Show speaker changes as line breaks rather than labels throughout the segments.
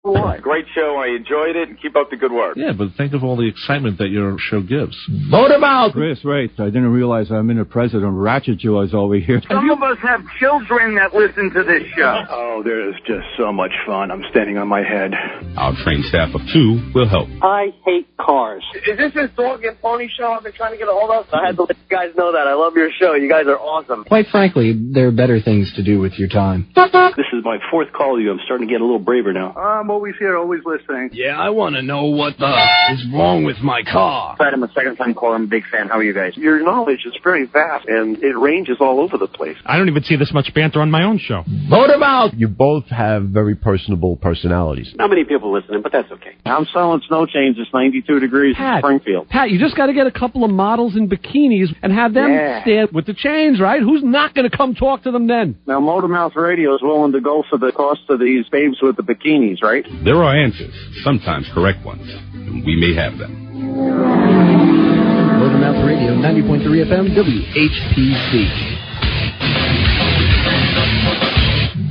What? Great show. I enjoyed it, and keep up the good work.
Yeah, but think of all the excitement that your show gives.
Motormouth!
Chris, right. I didn't realize I'm in a president ratchet jaws over here.
Some of us have children that listen to this show.
Oh, there is just so much fun. I'm standing on my head.
Our trained staff of 2 will help.
I hate cars.
Is this his dog and pony show I've been trying to get a hold of?
I had to let you guys know that. I love your show. You guys are awesome.
Quite frankly, there are better things to do with your time.
This is my 4th call to you. I'm starting to get a little braver now.
I'm always here, always listening.
Yeah, I want to know what is wrong with my car.
I'm a second-time caller. I'm a big fan. How are you guys?
Your knowledge is very vast, and it ranges all over the place.
I don't even see this much banter on my own show.
Motormouth!
You both have very personable personalities.
Not many people listening, but that's okay.
I'm selling snow chains. It's 92 degrees in Springfield.
Pat, you just got to get a couple of models in bikinis and have them stand with the chains, right? Who's not going to come talk to them then?
Now, Motormouth Radio is willing to go for the cost of these babes with the bikinis, right?
There are answers, sometimes correct ones, and we may have them.
Motormouth Radio, 90.3 FM, WHPC.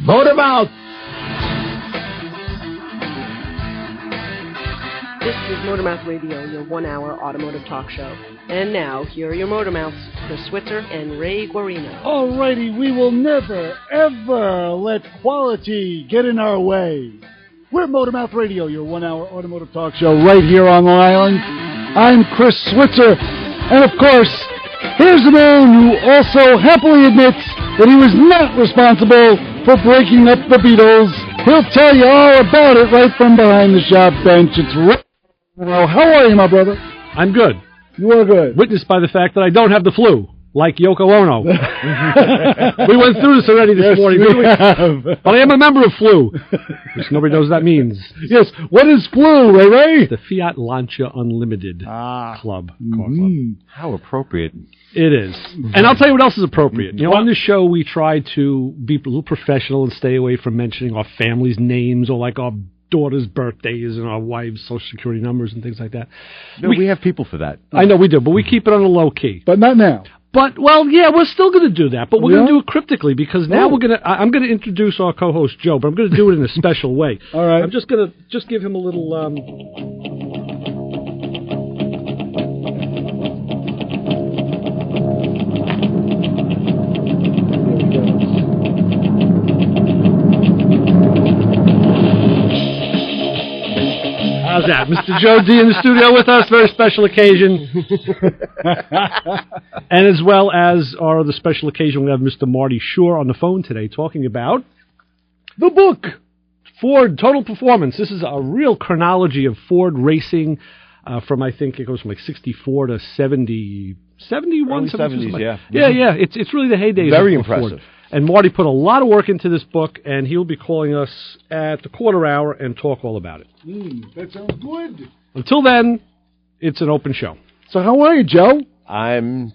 Motormouth!
This is Motormouth Radio, your 1-hour automotive talk show. And now, here are your Motormouths, Chris Switzer and Ray Guarino.
Alrighty, we will never, ever let quality get in our way. We're Motormouth Radio, your 1-hour automotive talk show right here on Long Island. I'm Chris Switzer, and of course, here's a man who also happily admits that he was not responsible for breaking up the Beatles. He'll tell you all about it right from behind the shop bench. It's right. Well, how are you, my brother?
I'm good.
You are good.
Witnessed by the fact that I don't have the flu, like Yoko Ono. We went through this already this morning.
We have.
But I am a member of Flu, which nobody knows what that means.
Yes, what is Flu, Ray?
The Fiat Lancia Unlimited Club.
How appropriate.
It is. And I'll tell you what else is appropriate. You know, on this show, we try to be a little professional and stay away from mentioning our family's names or like our daughter's birthdays and our wives' social security numbers and things like that.
No, we have people for that.
I know we do, but we keep it on the low key.
But not now.
But, well, yeah, we're still going to do that, but we're going to do it cryptically because now I'm going to introduce our co-host, Joe, but I'm going to do it in a special way.
All right.
I'm just going to give him a little... How's that? Mr. Joe D in the studio with us. Very special occasion. And as well as our other special occasion, we have Mr. Marty Schorr on the phone today talking about the book, Ford Total Performance. This is a real chronology of Ford racing from, I think, it goes from like 64 to 70, 71,
70s,
like.
yeah.
Yeah. It's really the heyday.
Very impressive.
Ford. And Marty put a lot of work into this book, and he'll be calling us at the quarter hour and talk all about it.
That sounds good.
Until then, it's an open show.
So how are you, Joe?
I'm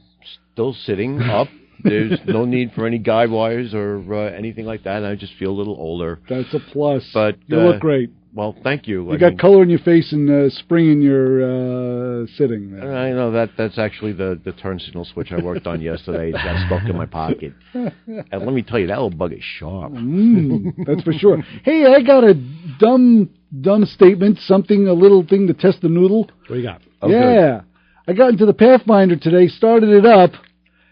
still sitting up. There's no need for any guide wires or anything like that. I just feel a little older.
That's a plus.
But
you look great.
Well, thank you.
You got color in your face and spring in your sitting there.
I know that's actually the turn signal switch I worked on yesterday. It got stuck in my pocket. And let me tell you, that little bug is sharp.
That's for sure. Hey, I got a dumb statement, a little thing to test the noodle.
What do you got?
Yeah. I got into the Pathfinder today, started it up.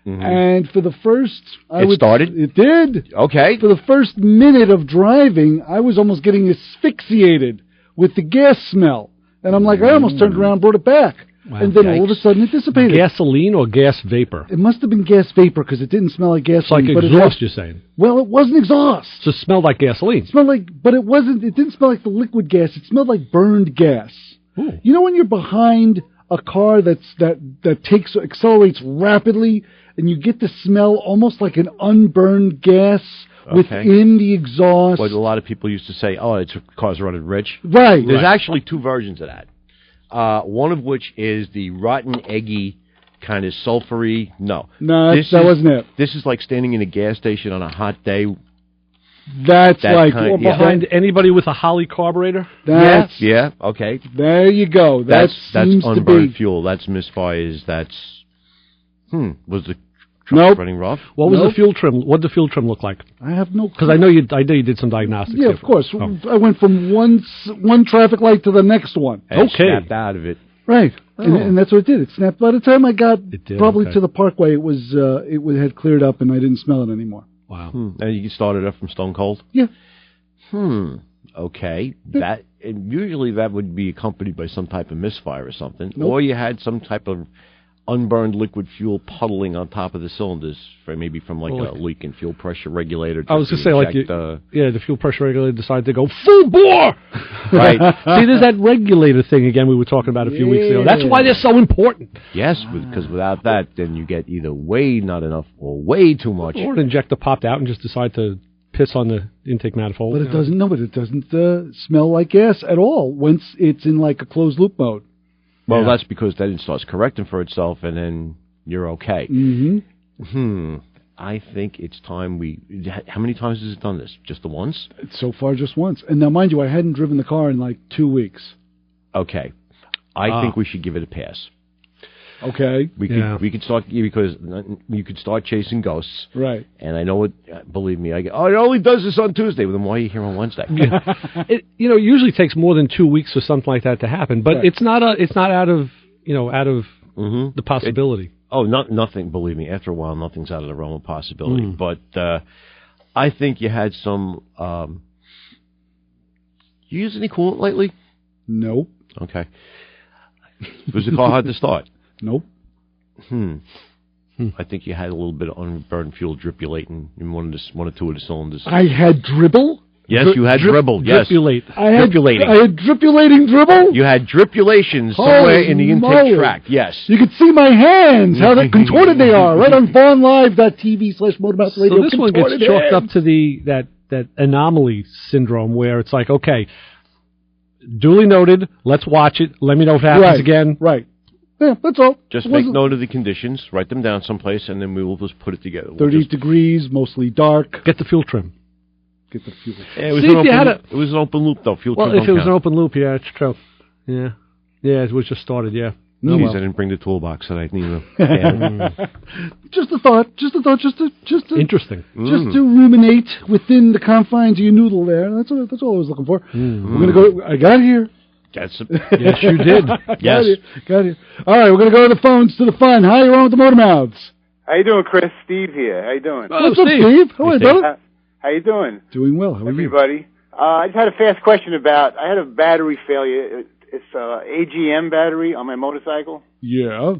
Mm-hmm. And for the first... It did.
Okay.
For the first minute of driving, I was almost getting asphyxiated with the gas smell. And I'm like, I almost turned around and brought it back. Wow. And then all of a sudden it dissipated.
Gasoline or gas vapor?
It must have been gas vapor because it didn't smell like gasoline.
It's like exhaust, you're saying?
Well, it wasn't exhaust.
So it smelled like gasoline.
But it wasn't. It didn't smell like the liquid gas. It smelled like burned gas.
Ooh.
You know when you're behind a car that accelerates rapidly, and you get the smell almost like an unburned gas within the exhaust.
What a lot of people used to say, it's cars running rich.
Right.
There's actually two versions of that. One of which is the rotten, eggy, kind of sulfury. No, that wasn't it. This is like standing in a gas station on a hot day.
That's like
behind anybody with a Holly carburetor.
Yeah. Okay.
There you go.
That's unburned fuel. That's misfires. That's was the Truck's running rough.
What was the fuel trim? What did the fuel trim look like?
I have no clue.
Because I know you did some diagnostics.
Yeah, of course. Oh. I went from one traffic light to the next one.
And snapped out of it.
Right, and that's what it did. It snapped. By the time I got probably to the Parkway, it had cleared up, and I didn't smell it anymore.
Wow.
And you started up from Stone Cold?
Yeah.
Okay. And usually that would be accompanied by some type of misfire or something, or you had some type of unburned liquid fuel puddling on top of the cylinders, maybe from a leak in fuel pressure regulator.
I was going to say, the fuel pressure regulator decided to go full bore.
Right.
See, there's that regulator thing again we were talking about a few weeks ago. That's why they're so important.
Yes, because without that, then you get either way not enough or way too much.
Or an injector popped out and just decided to piss on the intake manifold.
But it doesn't. No, but it doesn't smell like gas at all once it's in like a closed loop mode.
Well, that's because then it starts correcting for itself, and then you're okay. I think it's time how many times has it done this? Just the once?
So far, just once. And now, mind you, I hadn't driven the car in like 2 weeks.
Okay. I think we should give it a pass.
Okay.
We could start, because you could start chasing ghosts.
Right.
And I know it, believe me, it only does this on Tuesday. Well, then why are you here on Wednesday?
It usually takes more than 2 weeks for something like that to happen, but it's not out of the possibility.
Nothing, believe me, after a while, nothing's out of the realm of possibility. But I think you had some, you used any coolant lately?
No.
Okay. Was the car hard to start?
Nope.
I think you had a little bit of unburned fuel drippulating in one or two of the cylinders.
I had dribble?
Yes, you had dribble. Yes.
Dripulate.
I had dripulating dribble?
You had dripulations somewhere in the intake tract. Yes.
You could see my hands, how contorted they are, right on VaughnLive.tv/motormouthradio.
So this one gets chalked up to that anomaly syndrome where it's like, okay, duly noted, let's watch it, let me know if it happens again.
Right. Yeah, that's all.
Just make note of the conditions, write them down someplace, and then we will just put it together.
30 degrees, mostly dark.
Get the fuel trim.
Get the fuel.
Yeah, it was an open loop, though. Fuel trim
if it was an open loop, yeah, it's true. Yeah. Yeah, it was just started, yeah.
I didn't bring the toolbox that I needed.
Just a thought. Just
interesting.
Just to ruminate within the confines of your noodle there. That's all I was looking for. We're going to go. I got here.
Yes,
you did.
Yes.
Got here. All right, we're going to go to the phones, to the fun. How you on with the Motor Mouths?
How you doing, Chris? Steve here. How you doing?
What's up, Steve? How are you, brother?
How you doing?
Doing well. How are
Everybody. I just had a fast question I had a battery failure. It's AGM battery on my motorcycle.
Yeah.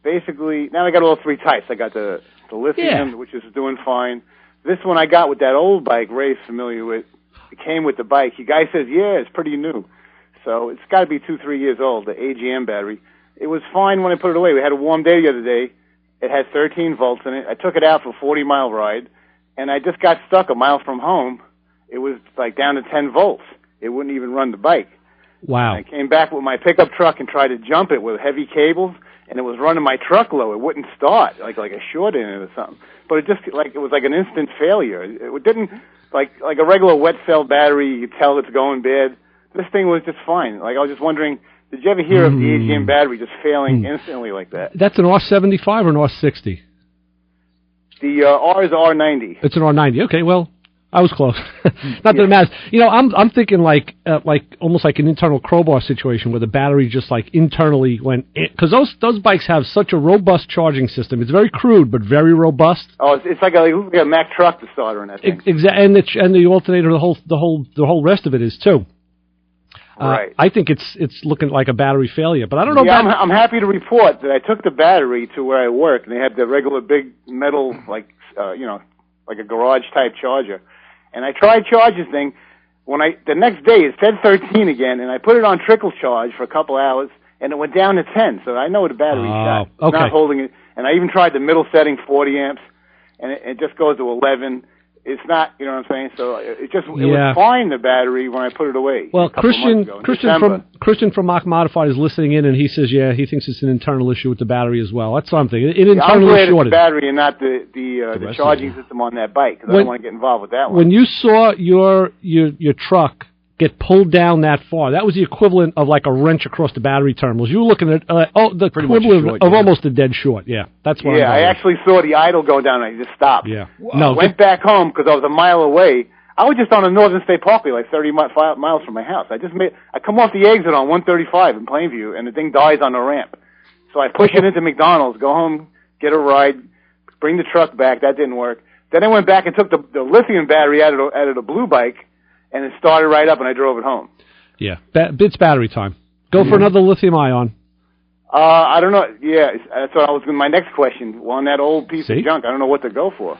Basically, now I got all three types. I got the lithium, which is doing fine. This one I got with that old bike Ray's familiar with. It came with the bike. The guy says, it's pretty new. So it's got to be 2-3 years old, the AGM battery. It was fine when I put it away. We had a warm day the other day. It had 13 volts in it. I took it out for a 40-mile ride, and I just got stuck a mile from home. It was like down to 10 volts. It wouldn't even run the bike.
Wow.
And I came back with my pickup truck and tried to jump it with heavy cables, and it was running my truck low. It wouldn't start, like a short in it or something. But it was like an instant failure. It didn't, like a regular wet cell battery, you could tell it's going bad. This thing was just fine. I was just wondering, did you ever hear of the AGM battery just failing instantly like that?
That's an R75 or an R60?
The R is R90.
It's an R90. Okay, well, I was close. Not that it matters. I'm thinking like almost like an internal crowbar situation where the battery just like internally went, because those bikes have such a robust charging system. It's very crude but very robust.
Oh, it's like a Mack truck, the starter in that thing.
Exactly, and the alternator, the whole rest of it is too.
Right.
I think it's looking like a battery failure, but I don't know.
Yeah, I'm happy to report that I took the battery to where I work, and they had the regular big metal, like a garage type charger. And I tried charging this thing. The next day it said 13 again, and I put it on trickle charge for a couple hours, and it went down to 10. So I know the battery's shot. It's not holding it. And I even tried the middle setting, 40 amps, and it just goes to 11. It's not, you know what I'm saying? So it was fine, the battery, when I put it away.
Well, Christian from Mach Modified is listening in, and he says, he thinks it's an internal issue with the battery as well. That's something. It internally shorted.
The battery and not the charging system on that bike, because I don't want to get involved with that one.
When you saw your truck get pulled down that far. That was the equivalent of like a wrench across the battery terminals. You were looking at the equivalent of almost a dead short. Yeah, that's what.
Yeah, I actually saw the idle go down, and I just stopped.
Yeah,
no, went back home because I was a mile away. I was just on a Northern State Parkway, like 30 miles from my house. I come off the exit on 135 in Plainview, and the thing dies on the ramp. So I push it into McDonald's, go home, get a ride, bring the truck back. That didn't work. Then I went back and took the lithium battery out of the blue bike, and it started right up, and I drove it home.
Yeah, it's battery time. Go for another lithium ion.
I don't know. Yeah, that's what I was. My next question on that old piece of junk. I don't know what to go for.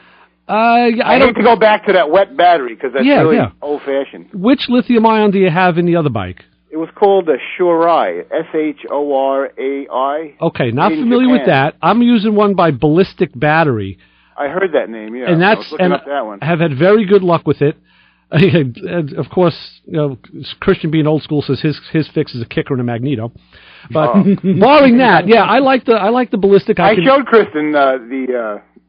I hate to go back to that wet battery because that's really old-fashioned.
Which lithium ion do you have in the other bike?
It was called the Shorai, Shorai.
Okay, not familiar with that. I'm using one by Ballistic Battery.
I heard that name, yeah.
And
I was looking up that one.
Have had very good luck with it. Of course, Christian being old school says his fix is a kicker and a magneto. But barring that, yeah, I like the Ballistic.
I showed Kristen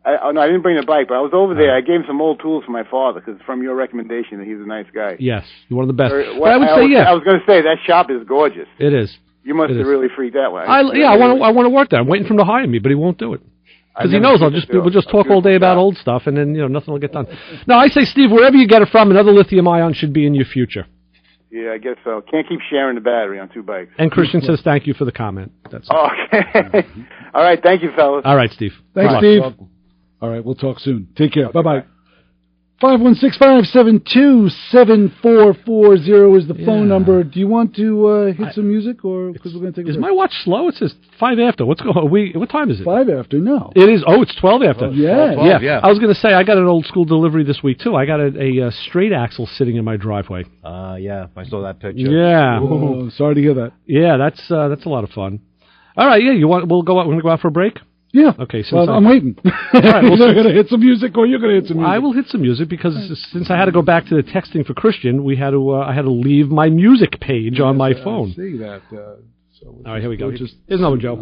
I didn't bring the bike, but I was over there. I gave him some old tools for my father because from your recommendation that he's a nice guy.
Yes, you're one of the best.
I was going to say that shop is gorgeous.
It is.
You must have really freaked that way.
I want to work there. I'm waiting for him to hire me, but he won't do it. Because he knows we'll just talk all day about old stuff, and then nothing will get done. No, I say, Steve, wherever you get it from, another lithium ion should be in your future.
Yeah, I guess so. Can't keep sharing the battery on two bikes.
And Christian says thank you for the comment. That's
okay. All right, thank you, fellas.
All right, Steve.
Thanks, Steve. All right, we'll talk soon. Take care. Bye-bye. 516-572-7440 is the phone number. Do you want to hit some music, or because we're going to take a break?
Is my watch slow? It says 5 after. What time is it?
5 after. No,
it is. Oh, it's 12 after.
Yeah.
12, yeah.
I was going to say I got an old school delivery this week too. I got a straight axle sitting in my driveway.
Yeah, I saw that picture.
Yeah.
Oh, sorry to hear that.
Yeah, that's a lot of fun. All right. Yeah, we'll go out. We're going to go out for a break.
Yeah.
Okay.
I'm waiting. All right. Well, you're going to hit some music, or you're going to hit some music.
I will hit some music because since I had to go back to the texting for Christian, I had to leave my music page on my phone.
I see that.
All right. Here we go. Here's another one, Joe.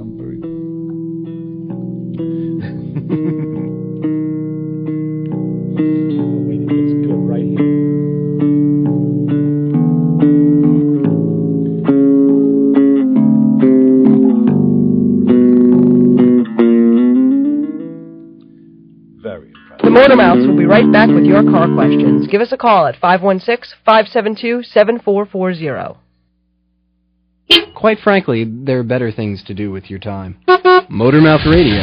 Waiting. It's good right here.
The Motor Mouths will be right back with your car questions. Give us a call at 516-572-7440.
Quite frankly, there are better things to do with your time. Motormouth Radio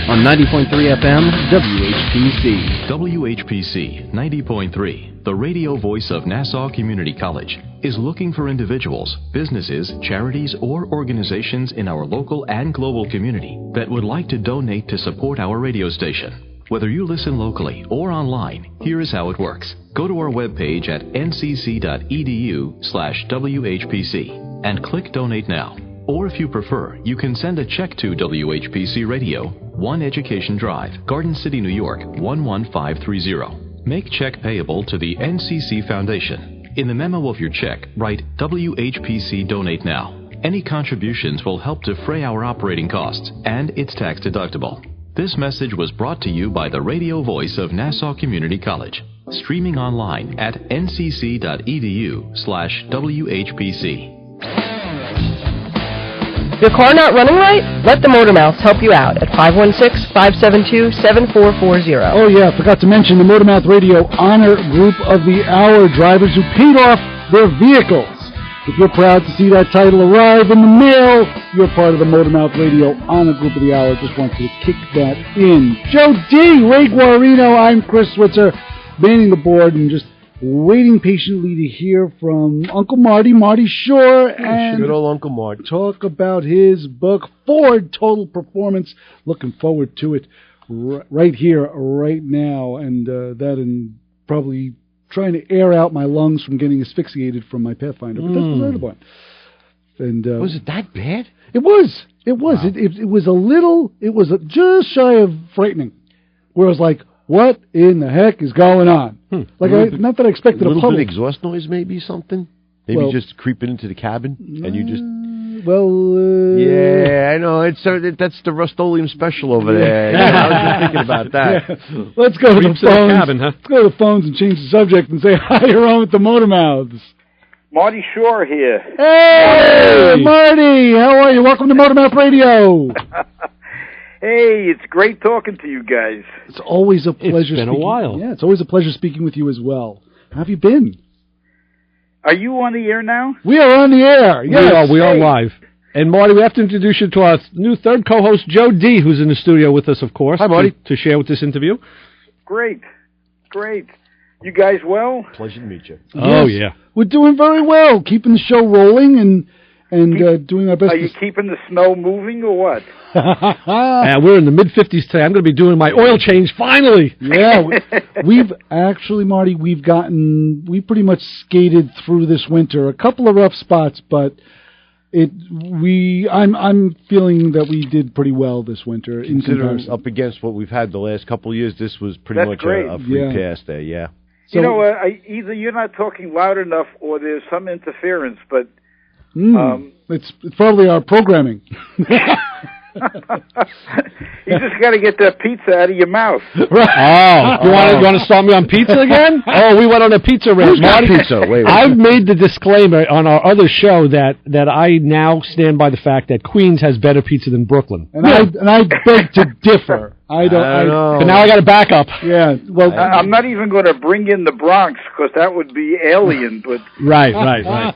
on 90.3 FM, WHPC.
WHPC 90.3, the radio voice of Nassau Community College, is looking for individuals, businesses, charities, or organizations in our local and global community that would like to donate to support our radio station. Whether you listen locally or online, here is how it works. Go to our webpage at ncc.edu/WHPC and click Donate Now. Or if you prefer, you can send a check to WHPC Radio, 1 Education Drive, Garden City, New York, 11530. Make check payable to the NCC Foundation. In the memo of your check, write WHPC Donate Now. Any contributions will help defray our operating costs, and it's tax deductible. This message was brought to you by the radio voice of Nassau Community College, streaming online at ncc.edu/WHPC.
Your car not running right? Let the Motor Mouths help you out at 516-572-7440.
Oh, yeah, I forgot to mention the Motor Mouth Radio Honor Group of the Hour drivers who paid off their vehicles. If you're proud to see that title arrive in the mail, you're part of the Motor Mouth Radio Honor Group of the Hour. Just want you to kick that in. Joe D., Ray Guarino, I'm Chris Switzer, manning the board and just waiting patiently to hear from Uncle Marty Schorr, and
good old Uncle Marty.
Talk about his book, Ford Total Performance. Looking forward to it right here, right now, and probably trying to air out my lungs from getting asphyxiated from my Pathfinder, but that's another one. And
was it that bad?
It was. Wow. It was a little. It was just shy of frightening. Where I was like, "What in the heck is going on?" Not that I expected a
little bit of exhaust noise, maybe something. Maybe just creeping into the cabin, and you just. Yeah, I know. That's the Rust-Oleum special over there. Yeah, I was just thinking about that.
Yeah. Let's go to the phones. Let's go to the phones and change the subject and say hi. You're on with the Motor Mouths.
Marty Schorr here.
Hey, Marty, how are you? Welcome to Motormouth Radio.
Hey, it's great talking to you guys.
It's always a pleasure.
It's been a while.
Yeah, it's always a pleasure speaking with you as well. How have you been?
Are you on the air now?
We are on the air. Yes.
We are live. And Marty, we have to introduce you to our new third co-host, Joe D., who's in the studio with us, of course.
Hi, Marty.
To share with this interview.
Great. You guys well?
Pleasure to meet you.
Oh, yeah.
We're doing very well, keeping the show rolling and doing our best.
Are you keeping the snow moving or what?
We're in the mid-50s today. I'm going to be doing my oil change, finally.
Yeah, we've actually, Marty, we pretty much skated through this winter. A couple of rough spots, but I'm feeling that we did pretty well this winter.
Considering up against what we've had the last couple of years, this was pretty much a free pass there, yeah.
So, either you're not talking loud enough or there's some interference, but...
it's probably our programming.
You just got to get that pizza out of your mouth.
Right. You want to start me on pizza again? Oh, we went on a pizza rant.
Marty, pizza? Wait.
I've made the disclaimer on our other show that I now stand by the fact that Queens has better pizza than Brooklyn.
And I beg to differ. I don't know.
But now I got a backup.
Yeah. Well,
I'm not even going to bring in the Bronx because that would be alien. But
right.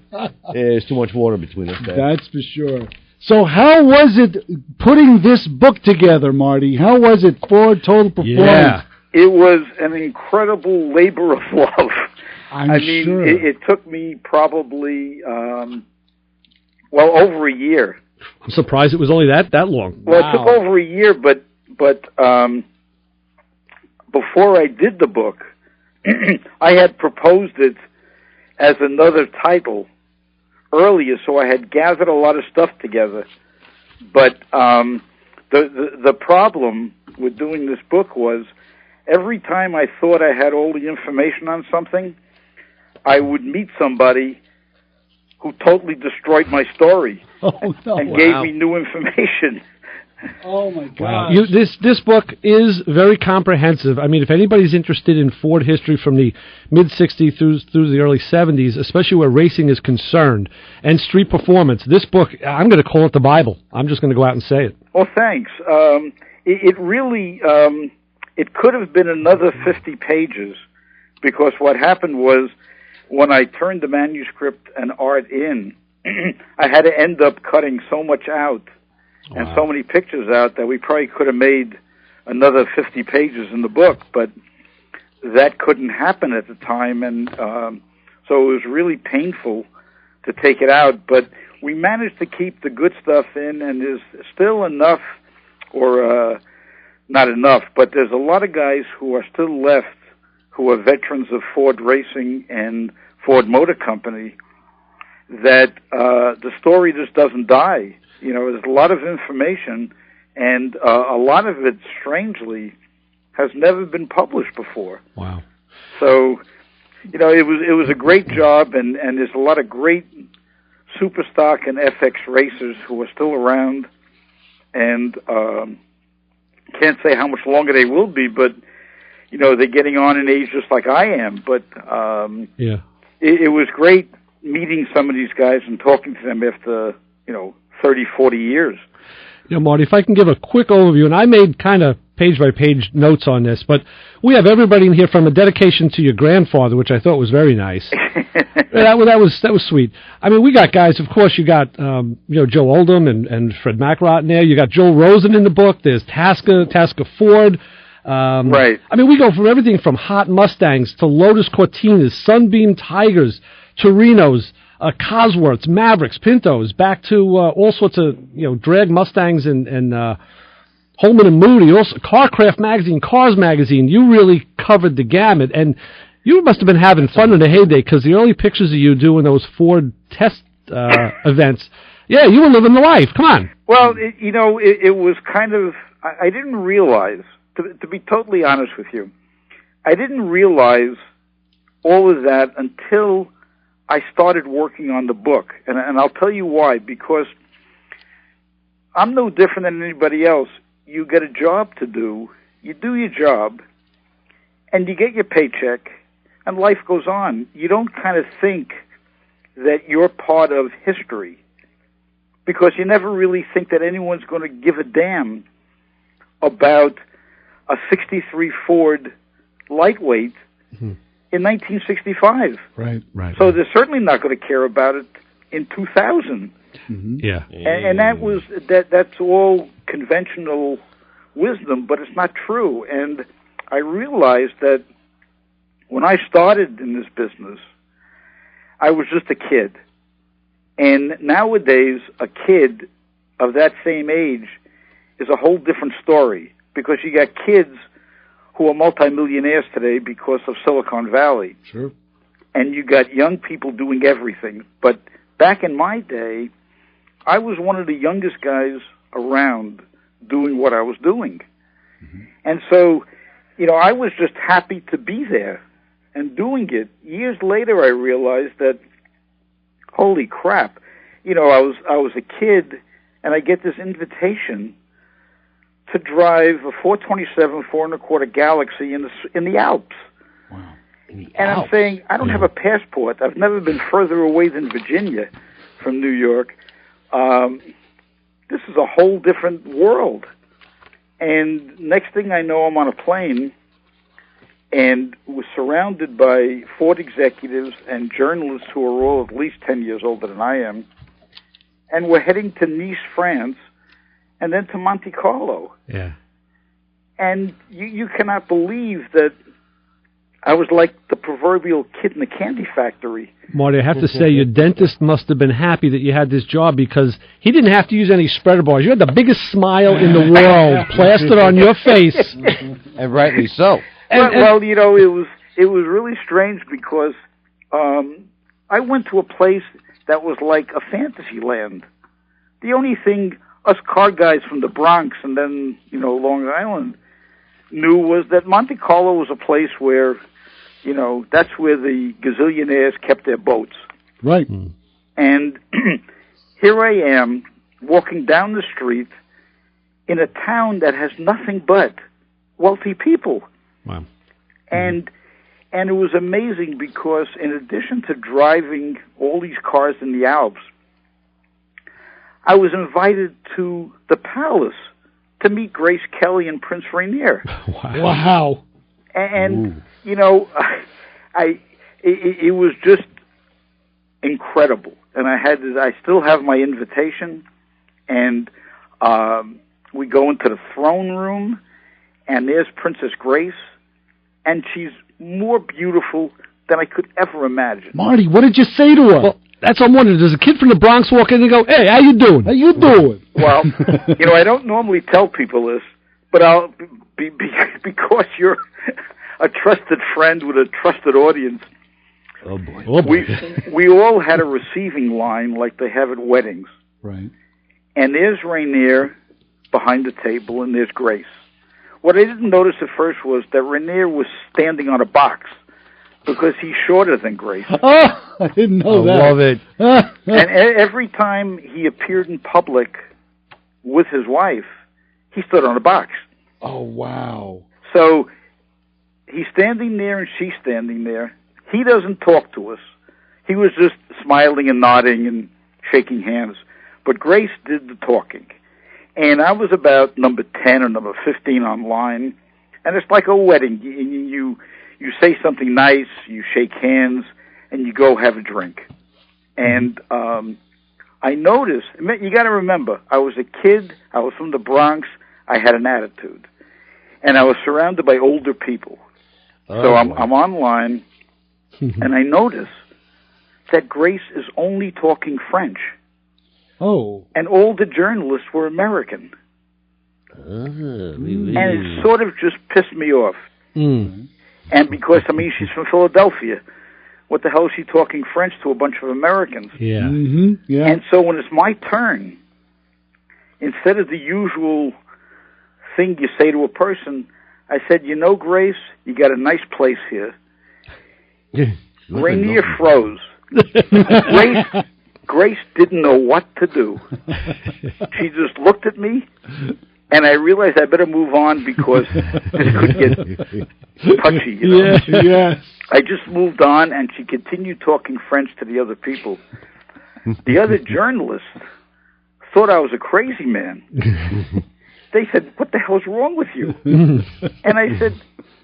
There's too much water between us there.
That's for sure. So how was it putting this book together, Marty? How was it for Total Performance?
Yeah.
It was an incredible labor of love.
I mean,
sure. It took me probably, over a year.
I'm surprised it was only that long.
Well, It took over a year, but before I did the book, I had proposed it as another title earlier, so I had gathered a lot of stuff together. But the problem with doing this book was every time I thought I had all the information on something, I would meet somebody who totally destroyed my story and gave me new information.
Oh, my God.
Wow. This book is very comprehensive. I mean, if anybody's interested in Ford history from the mid-'60s through the early 70s, especially where racing is concerned, and street performance, this book, I'm going to call it the Bible. I'm just going to go out and say it.
Well, thanks. It really, it could have been another 50 pages, because what happened was when I turned the manuscript and art in, I had to end up cutting so much out and so many pictures out that we probably could have made another 50 pages in the book, but that couldn't happen at the time, and so it was really painful to take it out, but we managed to keep the good stuff in, and there's still enough, or not enough, but there's a lot of guys who are still left who are veterans of Ford Racing and Ford Motor Company, that the story just doesn't die. You know, there's a lot of information, and a lot of it, strangely, has never been published before.
Wow.
So, it was a great job, and there's a lot of great Superstock and FX racers who are still around, and can't say how much longer they will be, but, they're getting on in age just like I am. But it was great meeting some of these guys and talking to them after, 30, 40 years.
Marty, if I can give a quick overview, and I made kind of page-by-page notes on this, but we have everybody in here from a dedication to your grandfather, which I thought was very nice. that was sweet. I mean, we got guys, of course, you got, Joe Oldham and Fred McRott in there. You got Joel Rosen in the book. There's Tasker Ford.
Right.
I mean, we go from everything from hot Mustangs to Lotus Cortinas, Sunbeam Tigers, Torinos, Cosworths, Mavericks, Pintos, back to all sorts of drag Mustangs and Holman and Moody, also Carcraft magazine, Cars magazine. You really covered the gamut, and you must have been having fun in the heyday, because the early pictures of you doing those Ford test events, you were living the life. Come on.
Well, it was kind of, I didn't realize, to be totally honest with you, I didn't realize all of that until I started working on the book, and I'll tell you why, because I'm no different than anybody else. You get a job to do, you do your job, and you get your paycheck, and life goes on. You don't kind of think that you're part of history, because you never really think that anyone's going to give a damn about a 63 Ford lightweight in 1965.
Right.
So they're certainly not going to care about it in 2000.
Yeah.
And that's all conventional wisdom, but it's not true. And I realized that when I started in this business, I was just a kid. And nowadays, a kid of that same age is a whole different story, because you got kids who are multimillionaires today because of Silicon Valley.
Sure.
And you got young people doing everything. But back in my day, I was one of the youngest guys around doing what I was doing. And so, I was just happy to be there and doing it. Years later, I realized that, holy crap, I was a kid, and I get this invitation to drive a 427 4.25 Galaxy in the Alps.
Wow.
And I'm saying, I don't have a passport. I've never been further away than Virginia from New York. This is a whole different world. And next thing I know, I'm on a plane and was surrounded by Ford executives and journalists who are all at least 10 years older than I am. And we're heading to Nice, France, and then to Monte Carlo.
Yeah.
And you cannot believe that I was like the proverbial kid in the candy factory.
Marty, I have to say, your dentist must have been happy that you had this job, because he didn't have to use any spreader bars. You had the biggest smile in the world plastered on your face.
And rightly so.
Well, it was really strange, because I went to a place that was like a fantasy land. The only thing us car guys from the Bronx and then, Long Island knew was that Monte Carlo was a place where, that's where the gazillionaires kept their boats.
Right.
And here I am walking down the street in a town that has nothing but wealthy people.
Wow.
And it was amazing, because in addition to driving all these cars in the Alps, I was invited to the palace to meet Grace Kelly and Prince Rainier.
Wow.
And it was just incredible. And I still have my invitation, and we go into the throne room, and there's Princess Grace, and she's more beautiful than I could ever imagine.
Marty, what did you say to her?
Well, that's what I'm wondering. Does a kid from the Bronx walk in and go, "Hey, how you doing?
How you doing?"
Well, I don't normally tell people this, but I'll because you're a trusted friend with a trusted audience.
Oh boy.
We all had a receiving line like they have at weddings.
Right.
And there's Rainier behind the table, and there's Grace. What I didn't notice at first was that Rainier was standing on a box, because he's shorter than Grace.
Oh, I didn't know that.
I love it.
And every time he appeared in public with his wife, he stood on a box.
Oh, wow.
So he's standing there and she's standing there. He doesn't talk to us. He was just smiling and nodding and shaking hands. But Grace did the talking. And I was about number 10 or number 15 online. And it's like a wedding. You say something nice, you shake hands, and you go have a drink. And I noticed, you got to remember, I was a kid, I was from the Bronx, I had an attitude. And I was surrounded by older people. So I'm online, and I notice that Grace is only talking French.
Oh.
And all the journalists were American. And it sort of just pissed me off. And because, she's from Philadelphia. What the hell is she talking French to a bunch of Americans?
Yeah.
Yeah.
And so when it's my turn, instead of the usual thing you say to a person, I said, Grace, you got a nice place here. Rainier froze. Grace didn't know what to do. She just looked at me, and I realized I better move on, because this could get touchy.
Yes.
I just moved on, and she continued talking French to the other people. The other journalists thought I was a crazy man. They said, "What the hell's wrong with you?" And I said,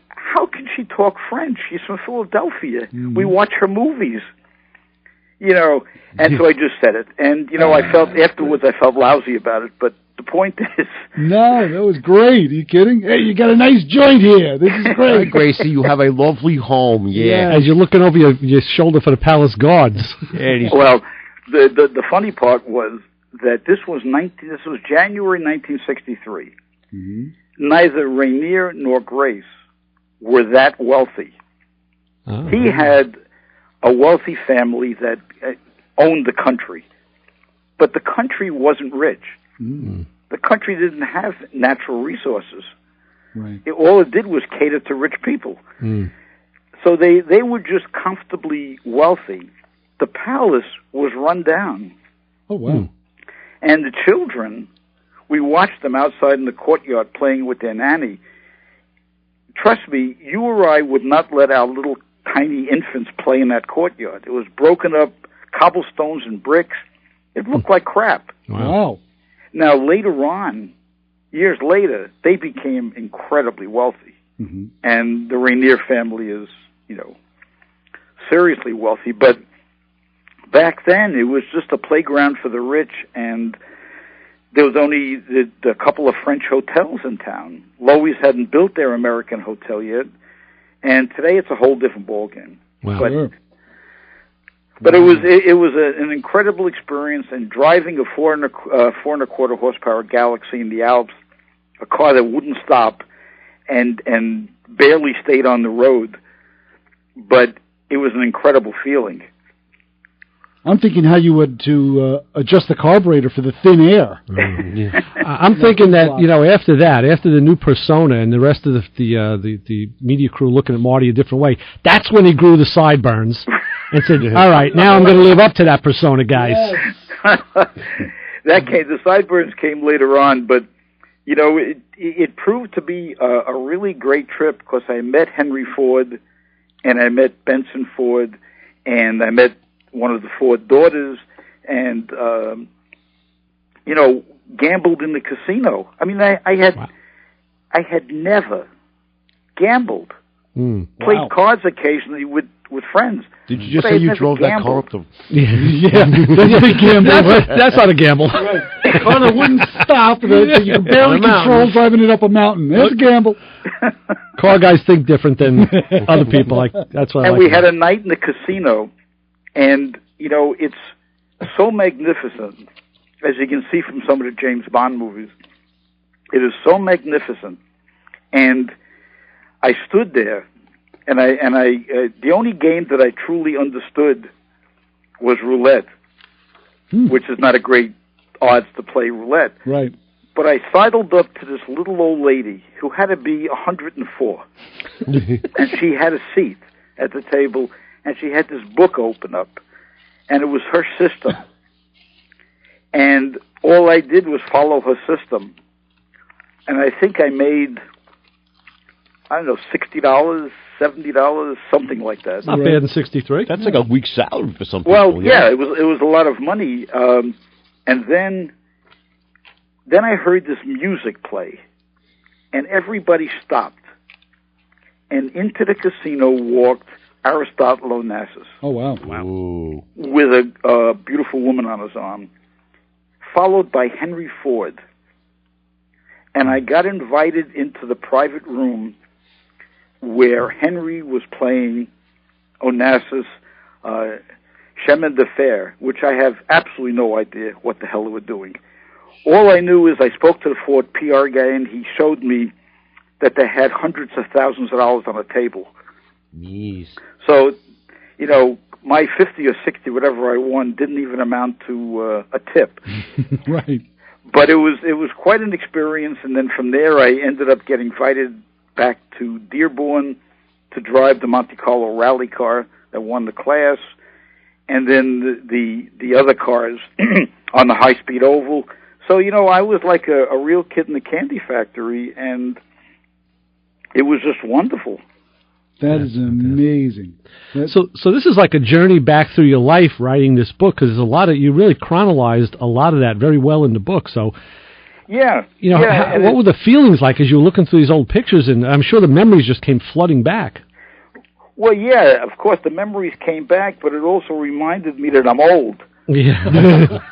"How can she talk French? She's from Philadelphia. We watch her movies." And so I just said it. And, afterwards I felt lousy about it, but the point is...
No, that was great. Are you kidding? Hey, you got a nice joint here. This is great.
Gracie, you have a lovely home, yeah.
As you're looking over your shoulder for the palace guards.
Well, the funny part was that this was January 1963. Mm-hmm. Neither Rainier nor Grace were that wealthy. Oh. He had a wealthy family that owned the country, but the country wasn't rich. Mm. The country didn't have natural resources. Right. All it did was cater to rich people. Mm. So they were just comfortably wealthy. The palace was run down.
Oh, wow.
And the children, we watched them outside in the courtyard playing with their nanny. Trust me, you or I would not let our little tiny infants play in that courtyard. It was broken up, cobblestones and bricks. It looked like crap.
Wow.
Now, later on, years later, they became incredibly wealthy. Mm-hmm. And the Rainier family is, seriously wealthy. But back then, it was just a playground for the rich, and there was only a couple of French hotels in town. Loewy's hadn't built their American hotel yet, and today it's a whole different ballgame.
Wow.
But it was an incredible experience, and driving a 4.25 horsepower Galaxy in the Alps, a car that wouldn't stop and barely stayed on the road, but it was an incredible feeling.
I'm thinking how you would to adjust the carburetor for the thin air.
Yeah. I'm thinking that after the new persona and the rest of the media crew looking at Marty a different way, that's when he grew the sideburns and said, "All right, now I'm going to live up to that persona, guys."
Yes. The sideburns came later on, but it proved to be a really great trip because I met Henry Ford, and I met Benson Ford, and I met one of the Ford daughters, and gambled in the casino. I mean, I had never gambled. Played cards occasionally with friends.
Did you just say you drove that car up the...
Yeah, that's a big gamble. That's not a gamble.
Right. The car that wouldn't stop, so you can barely control driving it up a mountain. That's a gamble.
Car guys think different than other people. That's why.
And we had a night in the casino, and it's so magnificent, as you can see from some of the James Bond movies. It is so magnificent, and I stood there. And the only game that I truly understood was roulette, which is not a great odds to play roulette.
Right.
But I sidled up to this little old lady who had to be 104, and she had a seat at the table, and she had this book open up, and it was her system. And all I did was follow her system, and I think I made, $60, $70, something like that.
Not bad in '63.
That's like a week's salary for some people.
Well, yeah, it was a lot of money. And then I heard this music play, and everybody stopped. And into the casino walked Aristotle Onassis.
Oh, wow.
Wow.
With a beautiful woman on his arm, followed by Henry Ford. And I got invited into the private room where Henry was playing Onassis' Chemin de Fer, which I have absolutely no idea what the hell they were doing. All I knew is I spoke to the Ford PR guy, and he showed me that they had hundreds of thousands of dollars on a table.
Yes.
So, my 50 or 60, whatever I won, didn't even amount to a tip.
Right.
But it was quite an experience, and then from there I ended up getting invited back to Dearborn to drive the Monte Carlo rally car that won the class, and then the other cars on the high-speed oval. So, I was like a real kid in the candy factory, and it was just wonderful.
That is amazing.
So this is like a journey back through your life writing this book, because there's a lot of, you really chronologized a lot of that very well in the book. So
yeah,
you know, what were the feelings like as you were looking through these old pictures? And I'm sure the memories just came flooding back.
Well, yeah, of course the memories came back, but it also reminded me that I'm old.
Yeah.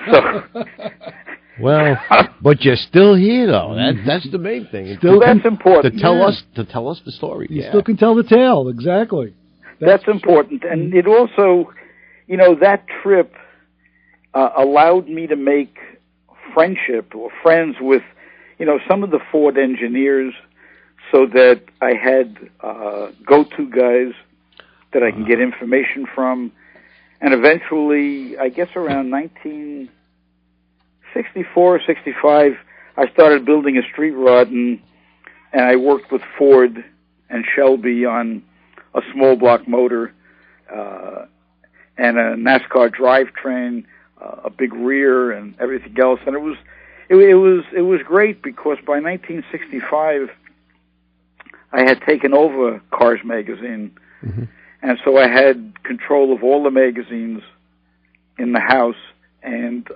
Well, but you're still here, though. That's the main thing.
That's important.
To tell us the story.
You still can tell the tale, exactly.
That's important, and it also, you know, that trip allowed me to make friendship or friends with, you know, some of the Ford engineers, so that I had go-to guys that I can get information from, and eventually, I guess around 1964 or 65, I started building a street rod, and I worked with Ford and Shelby on a small block motor and a NASCAR drivetrain, a big rear, and everything else. And it was great, because by 1965, I had taken over Cars magazine, and so I had control of all the magazines in the house, and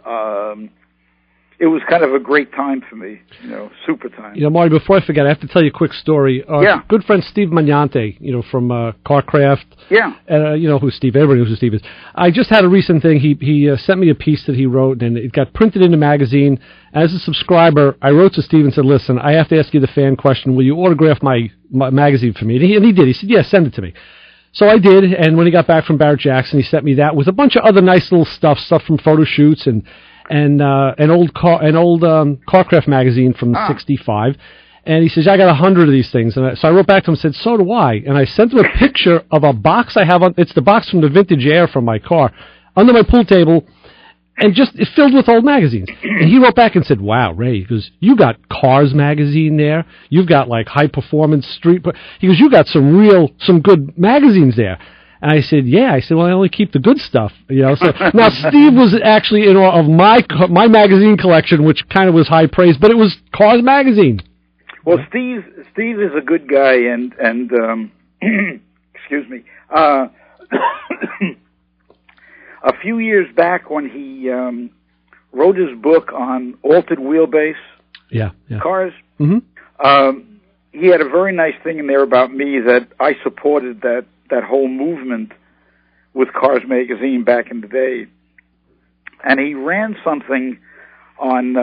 it was kind of a great time for me, you know, super time.
You know, Marty, before I forget, I have to tell you a quick story. Our good friend Steve Magnante, you know, from Carcraft.
Yeah.
You know who Steve, everybody knows who Steve is. I just had a recent thing. He sent me a piece that he wrote, and it got printed in the magazine. As a subscriber, I wrote to Steve and said, listen, I have to ask you the fan question. Will you autograph my magazine for me? And he did. He said, yeah, send it to me. So I did, and when he got back from Barrett Jackson, he sent me that with a bunch of other nice little stuff from photo shoots and an old Carcraft magazine from '65, and he says, I got 100 of these things, and so I wrote back to him and said, so do I, and I sent him a picture of a box I have it's the box from the Vintage Air from my car, under my pool table, and just it filled with old magazines. And he wrote back and said, wow, Ray, he goes, you got Cars magazine there, you've got like High Performance Street, he goes, you got some good magazines there. And I said, yeah. I said, well, I only keep the good stuff, you know. So now Steve was actually in awe of my magazine collection, which kind of was high praise, but it was Cars magazine.
Well, Steve is a good guy, and excuse me. A few years back, when he wrote his book on altered wheelbase cars, he had a very nice thing in there about me, that I supported that whole movement with Cars magazine back in the day. And he ran something on,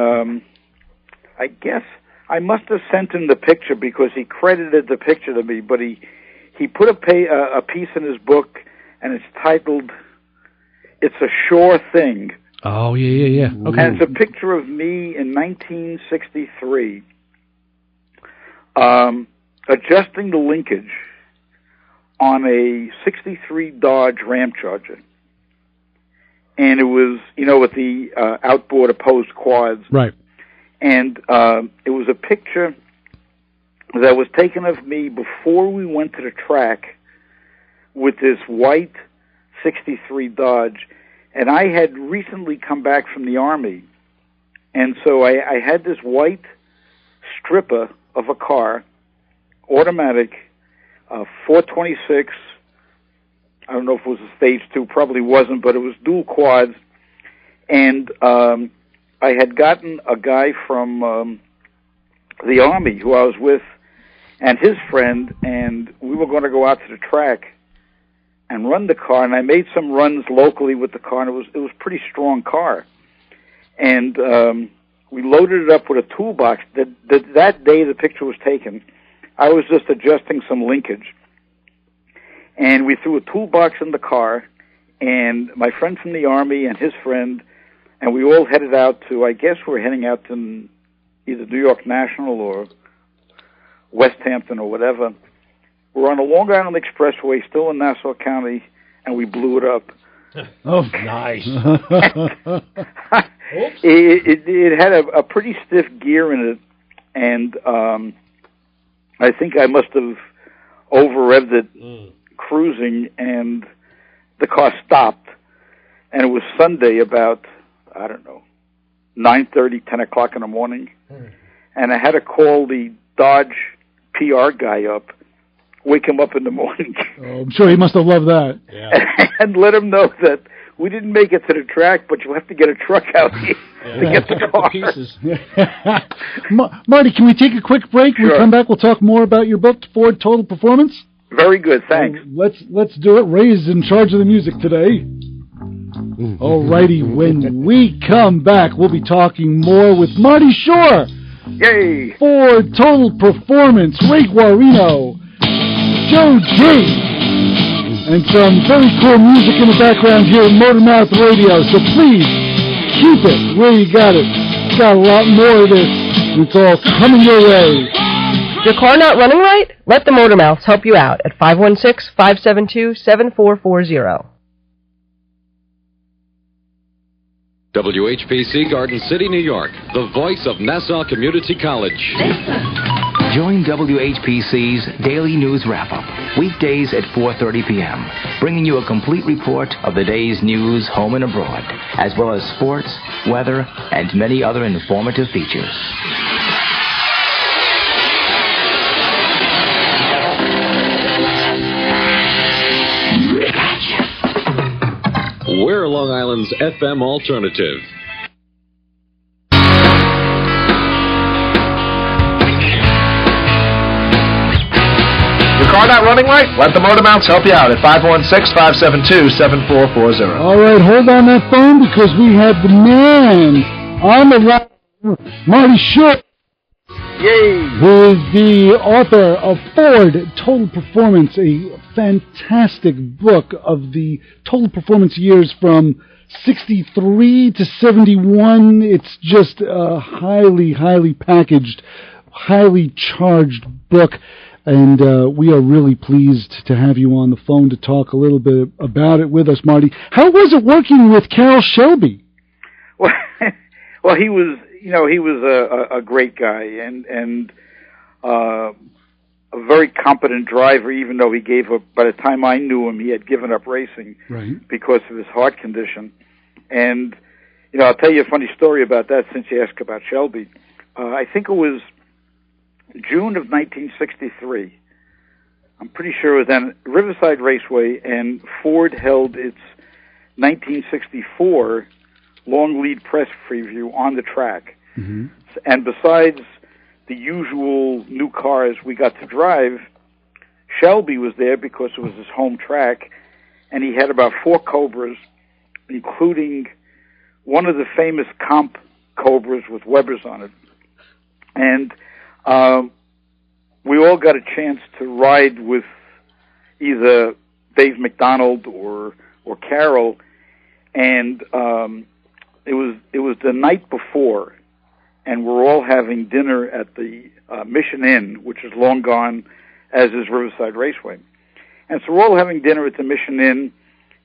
I guess, I must have sent him the picture, because he credited the picture to me, but he put a piece in his book, and it's titled, It's a Sure Thing.
Oh, yeah. Okay.
And it's a picture of me in 1963, adjusting the linkage on a 63 Dodge Ram Charger. And it was, you know, with the outboard opposed quads.
Right.
And it was a picture that was taken of me before we went to the track with this white 63 Dodge. And I had recently come back from the Army. And so I had this white stripper of a car, automatic, 426. I don't know if it was a stage 2, probably wasn't, but it was dual quads. And I had gotten a guy from the Army who I was with, and his friend, and we were going to go out to the track and run the car. And I made some runs locally with the car, and it was a pretty strong car. And we loaded it up with a toolbox. That day the picture was taken, I was just adjusting some linkage. And we threw a toolbox in the car, and my friend from the Army and his friend, and we all headed out to, I guess we were heading out to either New York National or West Hampton or whatever. We're on the Long Island Expressway, still in Nassau County, and we blew it up.
Oh, nice.
It had a pretty stiff gear in it, and I think I must have over-revved it cruising, and the car stopped. And it was Sunday about, I don't know, 9:30, 10 o'clock in the morning. And I had to call the Dodge PR guy up wake him up in the morning.
Oh, I'm sure he must have loved that.
And let him know that we didn't make it to the track, but you have to get a truck out here to get the car.
Pieces. Marty, can we take a quick break? When we come back, we'll talk more about your book, Ford Total Performance.
Very good, thanks.
Let's do it. Ray is in charge of the music today. All righty, when we come back, we'll be talking more with Marty Schorr.
Yay!
Ford Total Performance, Ray Guarino, Joe G. And some very cool music in the background here at Motormouth Radio. So please, keep it where you got it. Got a lot more of this. It's all coming your way.
Your car not running right? Let the Motormouths help you out at 516-572-7440.
WHPC Garden City, New York, the voice of Nassau Community College.
Join WHPC's Daily News Wrap-Up, weekdays at 4:30 p.m., bringing you a complete report of the day's news home and abroad, as well as sports, weather, and many other informative features.
We're Long Island's FM alternative.
Your car not running right? Let the Motormouths help you out at 516-572-7440.
All right, hold on that phone because we have the man on the line, Marty Schorr.
Yay!
Who is the author of Ford Total Performance, a fantastic book of the total performance years from 63 to 71. It's just a highly, highly packaged, highly charged book. And we are really pleased to have you on the phone to talk a little bit about it with us, Marty. How was it working with Carroll Shelby?
Well, he was, he was a great guy and a very competent driver, even though he gave up, by the time I knew him, he had given up racing because of his heart condition. And, I'll tell you a funny story about that since you asked about Shelby. I think it was June of 1963. I'm pretty sure it was then Riverside Raceway, and Ford held its 1964 long lead press preview on the track. Mm-hmm. And besides the usual new cars we got to drive, Shelby was there because it was his home track, and he had about 4 Cobras, including one of the famous comp Cobras with Webers on it. And we all got a chance to ride with either Dave McDonald or Carroll, and it was the night before, and we're all having dinner at the Mission Inn, which is long gone, as is Riverside Raceway. And so we're all having dinner at the Mission Inn,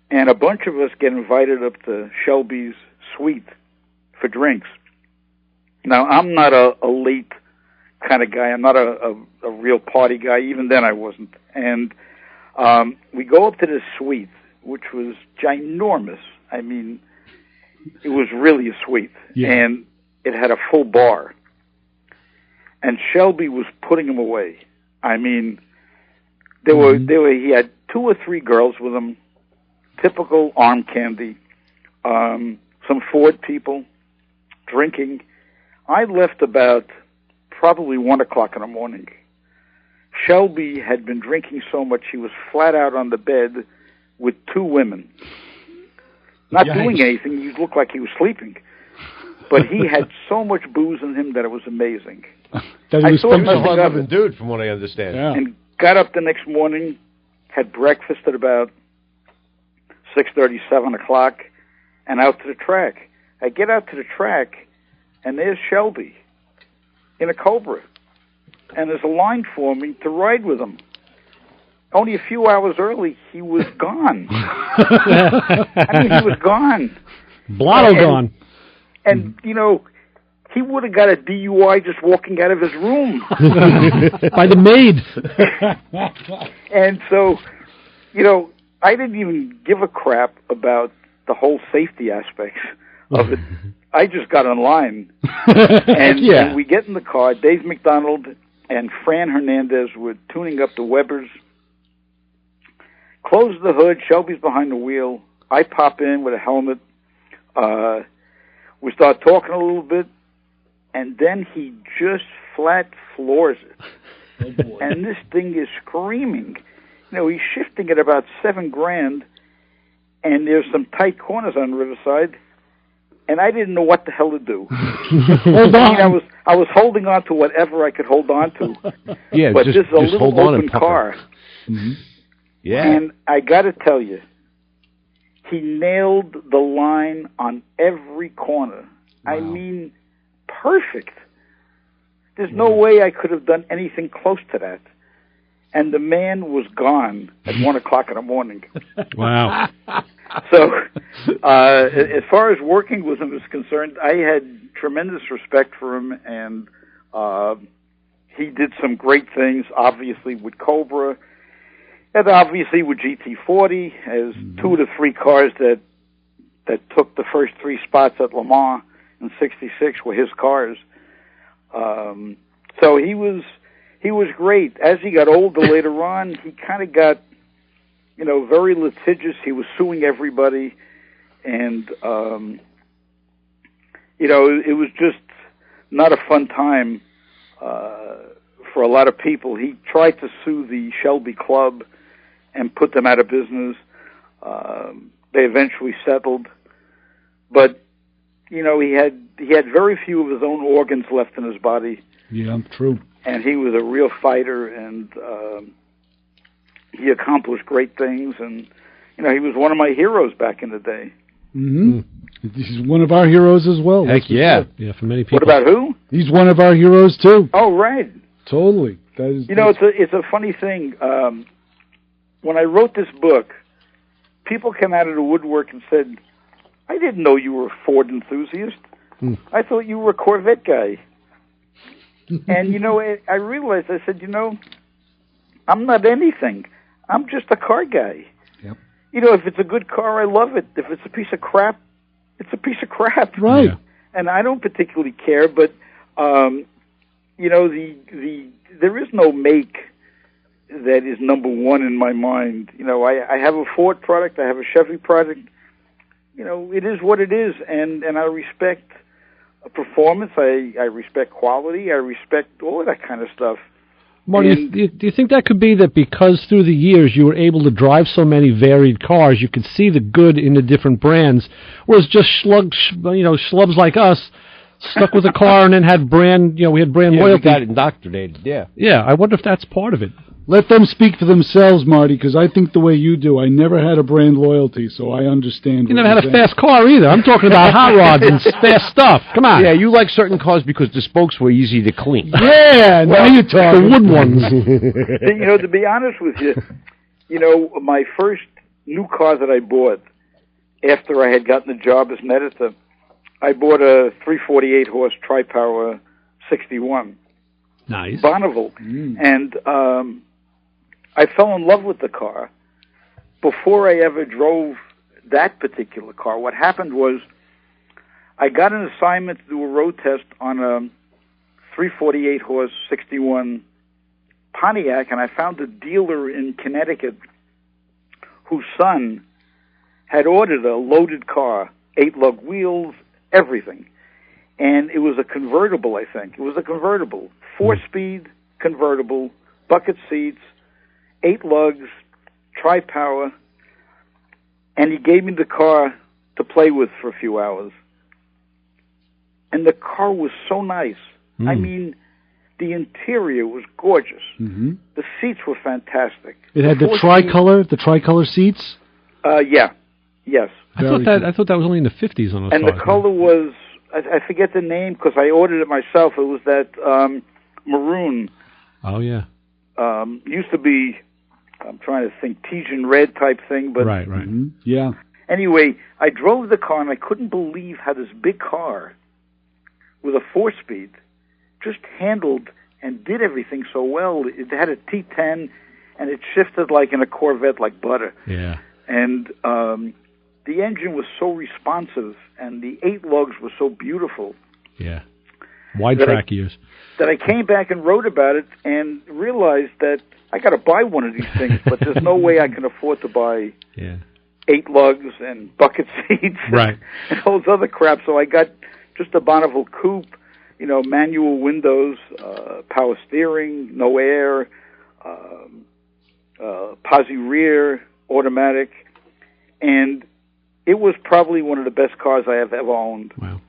and a bunch of us get invited up to Shelby's suite for drinks. Now, I'm not a late kind of guy. I'm not a real party guy. Even then I wasn't. And we go up to this suite, which was ginormous. I mean, it was really a suite. Yeah. And it had a full bar. And Shelby was putting them away. I mean, he had 2 or 3 girls with him, typical arm candy, some Ford people drinking. I left about probably 1 o'clock in the morning. Shelby had been drinking so much he was flat out on the bed with 2 women. Not doing anything. He looked like he was sleeping. But he had so much booze in him that it was amazing.
That he was a hard-living dude, from what I understand.
Yeah. And got up the next morning, had breakfast at about 6:30, 7 o'clock, and out to the track. I get out to the track, and there's Shelby in a Cobra. And there's a line for me to ride with him. Only a few hours early, he was gone. I mean, he was gone.
Blotto gone.
And, he would have got a DUI just walking out of his room.
By the maid.
And so, I didn't even give a crap about the whole safety aspects of it. I just got in line. And we get in the car. Dave McDonald and Fran Hernandez were tuning up the Webers close the hood. Shelby's behind the wheel. I pop in with a helmet. We start talking a little bit, and then he just flat floors it. Oh, and this thing is screaming. You know, he's shifting at about $7,000, and there's some tight corners on Riverside, and I didn't know what the hell to do.
Hold on.
I was holding on to whatever I could hold on to.
Yeah,
but
just,
this is a
just
little
hold on
open
and pucker.
car.
Mm-hmm. Yeah.
And I got to tell you, he nailed the line on every corner. Wow. I mean, perfect. There's no way I could have done anything close to that. And the man was gone at 1 o'clock in the morning.
Wow.
So, as far as working with him is concerned, I had tremendous respect for him, and he did some great things, obviously, with Cobra, and obviously with GT40, as two of the three cars that took the first three spots at Le Mans in '66 were his cars. So he was great. As he got older later on, he kind of got, very litigious. He was suing everybody, and it was just not a fun time for a lot of people. He tried to sue the Shelby Club and put them out of business. They eventually settled, but he had very few of his own organs left in his body.
Yeah, true.
And he was a real fighter, and he accomplished great things. And he was one of my heroes back in the day.
Mm-hmm. He's one of our heroes as well.
Heck yeah.
Yeah, for many people.
What about who?
He's one of our heroes too.
Oh, right.
Totally. That is.
It's a funny thing. When I wrote this book, people came out of the woodwork and said, "I didn't know you were a Ford enthusiast. I thought you were a Corvette guy." And, I realized, I said, I'm not anything. I'm just a car guy.
Yep.
If it's a good car, I love it. If it's a piece of crap, it's a piece of crap.
Right. Yeah.
And I don't particularly care, but, there is no make that is number one in my mind. I have a Ford product. I have a Chevy product. It is what it is, and I respect performance. I respect quality. I respect all of that kind of stuff.
Marty, do you think that could be that because through the years you were able to drive so many varied cars, you could see the good in the different brands, whereas just schlubs like us stuck with a car and then had we had brand loyalty.
We got indoctrinated, yeah.
Yeah, I wonder if that's part of it.
Let them speak for themselves, Marty, because I think the way you do. I never had a brand loyalty, so I understand.
You never had a fast car either. I'm talking about hot rods and fast stuff. Come on.
Yeah, you like certain cars because the spokes were easy to clean.
Yeah, now you're talking.
The wood ones.
To be honest with you, my first new car that I bought after I had gotten the job as an editor, I bought a 348 horse tri-power 61.
Nice.
Bonneville. And I fell in love with the car before I ever drove that particular car. What happened was I got an assignment to do a road test on a 348 horse 61 Pontiac, and I found a dealer in Connecticut whose son had ordered a loaded car, 8-lug wheels, everything. And it was a convertible, I think. It was a convertible. 4-speed convertible, bucket seats, 8 lugs, tri-power, and he gave me the car to play with for a few hours. And the car was so nice. I mean, the interior was gorgeous.
Mm-hmm.
The seats were fantastic.
It had the tricolor seats?
Yeah. Yes.
I thought that was only in the 50s on those
And
cars.
the color was, I forget the name because I ordered it myself. It was that maroon.
Oh, yeah.
Used to be, I'm trying to think, Tejan red type thing. But
right.
Mm-hmm. Yeah.
Anyway, I drove the car, and I couldn't believe how this big car with a 4-speed just handled and did everything so well. It had a T10, and it shifted like in a Corvette like butter.
Yeah.
And the engine was so responsive, and the 8 lugs were so beautiful.
Yeah. Wide track years.
That I came back and wrote about it and realized that I got to buy one of these things, but there's no way I can afford to buy 8 lugs and bucket seats and all this other crap. So I got just a Bonneville coupe, manual windows, power steering, no air, posi rear, automatic, and it was probably one of the best cars I have ever owned.
Wow.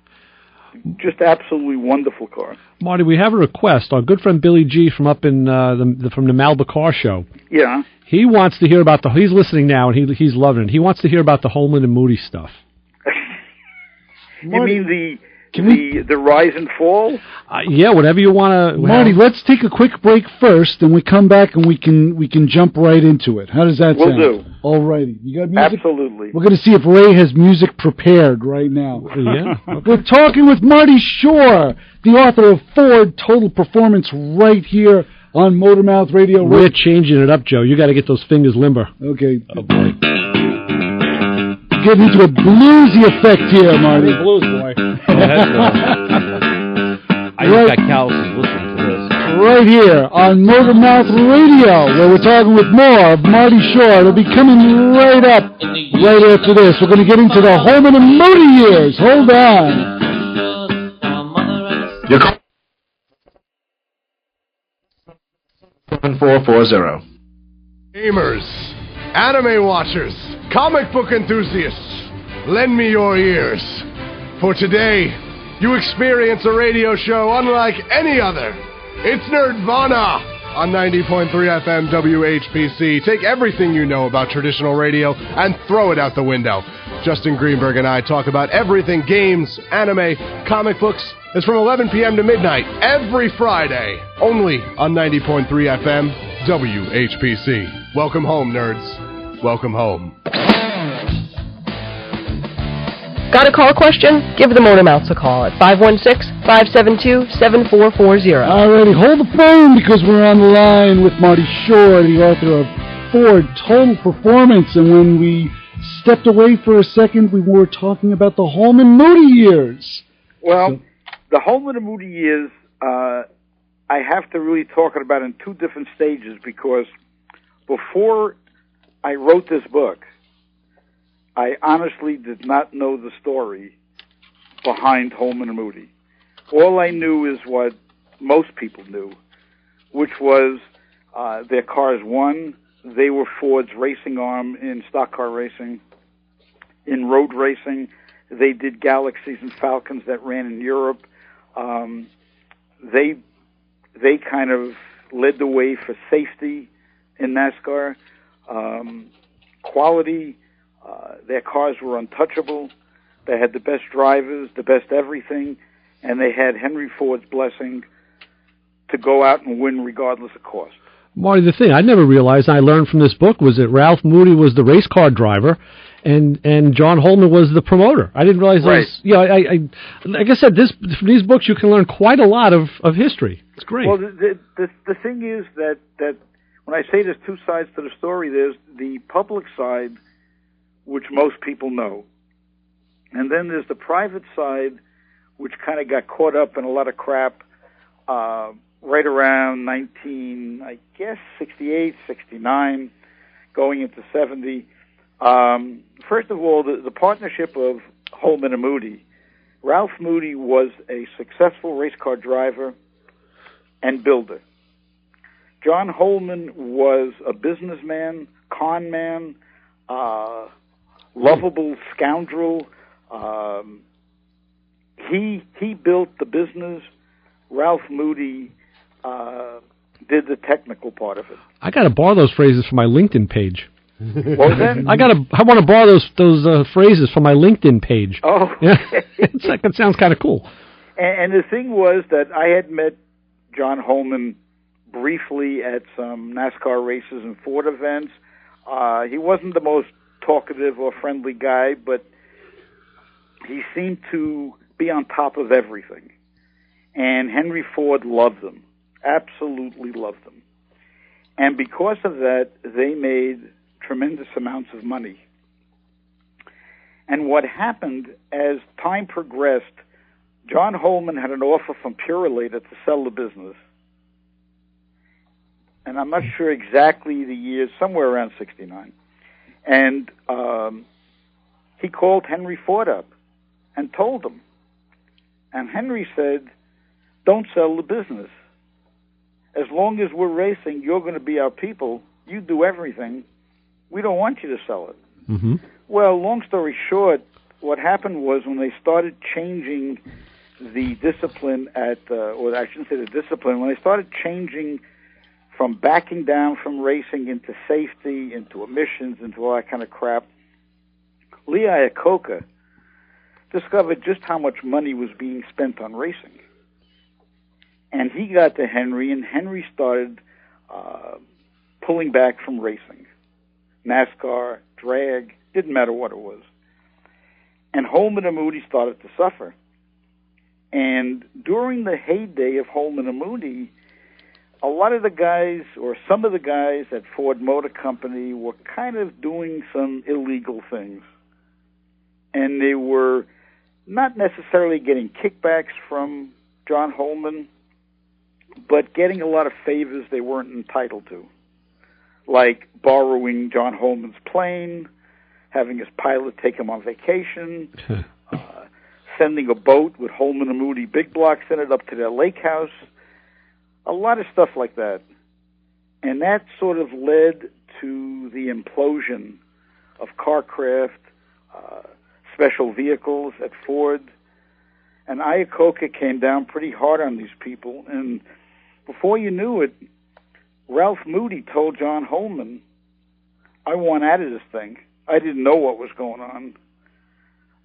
Just absolutely wonderful car.
Marty, we have a request. Our good friend Billy G from up in from the Malba Car Show.
Yeah.
He wants to hear about he's listening now, and he's loving it. He wants to hear about the Holman and Moody stuff.
You mean the rise and fall?
Yeah, whatever you want to.
Marty, let's take a quick break first, and we come back and we can jump right into it. How does that sound?
We'll do.
All righty. You got music?
Absolutely.
We're going to see if Ray has music prepared right now.
Yeah. Okay.
We're talking with Marty Schorr, the author of Ford Total Performance, right here on Motormouth Radio.
We're changing it up, Joe. You got to get those fingers limber.
Okay.
Oh boy.
Getting into a bluesy effect here, Marty.
Blues boy.
I just got calluses listening to this.
Right here on Motormouth Radio, where we're talking with more of Marty Schorr. It'll be coming right up right after this. We're going to get into the Holman and Moody years. Hold on.
Your call 7440.
Gamers, anime watchers, comic book enthusiasts, lend me your ears. For today, you experience a radio show unlike any other. It's Nerdvana on 90.3 FM WHPC. Take everything you know about traditional radio and throw it out the window. Justin Greenberg and I talk about everything games, anime, comic books. It's from 11 p.m. to midnight every Friday, only on 90.3 FM WHPC. Welcome home, nerds. Welcome home.
Got a car question? Give the Motormouths a call at 516-572-7440.
All righty, hold the phone because we're on the line with Marty Schorr, the author of Ford Total Performance. And when we stepped away for a second, we were talking about the Holman Moody years.
Well, the Holman and Moody years, I have to really talk about in 2 different stages, because before I wrote this book, I honestly did not know the story behind Holman and Moody. All I knew is what most people knew, which was their cars won. They were Ford's racing arm in stock car racing, in road racing. They did Galaxies and Falcons that ran in Europe. They kind of led the way for safety in NASCAR. Quality. Their cars were untouchable. They had the best drivers, the best everything, and they had Henry Ford's blessing to go out and win regardless of cost.
Marty, the thing I never realized, and I learned from this book, was that Ralph Moody was the race car driver, and John Holman was the promoter. I didn't realize those. I like I said, from these books you can learn quite a lot of history. It's great.
Well, the thing is that when I say there's 2 sides to the story, there's the public side, which most people know. And then there's the private side, which kind of got caught up in a lot of crap right around 68, 69, going into 70. First of all, the partnership of Holman and Moody. Ralph Moody was a successful race car driver and builder. John Holman was a businessman, con man, lovable scoundrel. He built the business. Ralph Moody did the technical part of it.
I got to borrow those phrases for my LinkedIn page.
What was that?
I want to borrow those phrases for my LinkedIn page.
Oh,
yeah. It sounds kind of cool.
And the thing was that I had met John Holman briefly at some NASCAR races and Ford events. He wasn't the most talkative or friendly guy, but he seemed to be on top of everything. And Henry Ford loved him, absolutely loved him. And because of that, they made tremendous amounts of money. And what happened as time progressed, John Holman had an offer from Purelator to sell the business. And I'm not sure exactly the year, somewhere around 69. And he called Henry Ford up and told him. And Henry said, don't sell the business. As long as we're racing, you're going to be our people. You do everything. We don't want you to sell it.
Mm-hmm.
Well, long story short, what happened was when they started changing the discipline or I shouldn't say the discipline, when they started changing from backing down from racing into safety, into emissions, into all that kind of crap, Lee Iacocca discovered just how much money was being spent on racing. And he got to Henry, and Henry started pulling back from racing. NASCAR, drag, didn't matter what it was. And Holman and Moody started to suffer. And during the heyday of Holman and Moody, a lot of the guys, or some of the guys at Ford Motor Company were kind of doing some illegal things. And they were not necessarily getting kickbacks from John Holman, but getting a lot of favors they weren't entitled to, like borrowing John Holman's plane, having his pilot take him on vacation, sending a boat with Holman and Moody big blocks in it up to their lake house, a lot of stuff like that. And that sort of led to the implosion of Carcraft, special vehicles at Ford. And Iacocca came down pretty hard on these people. And before you knew it, Ralph Moody told John Holman, I want out of this thing. I didn't know what was going on.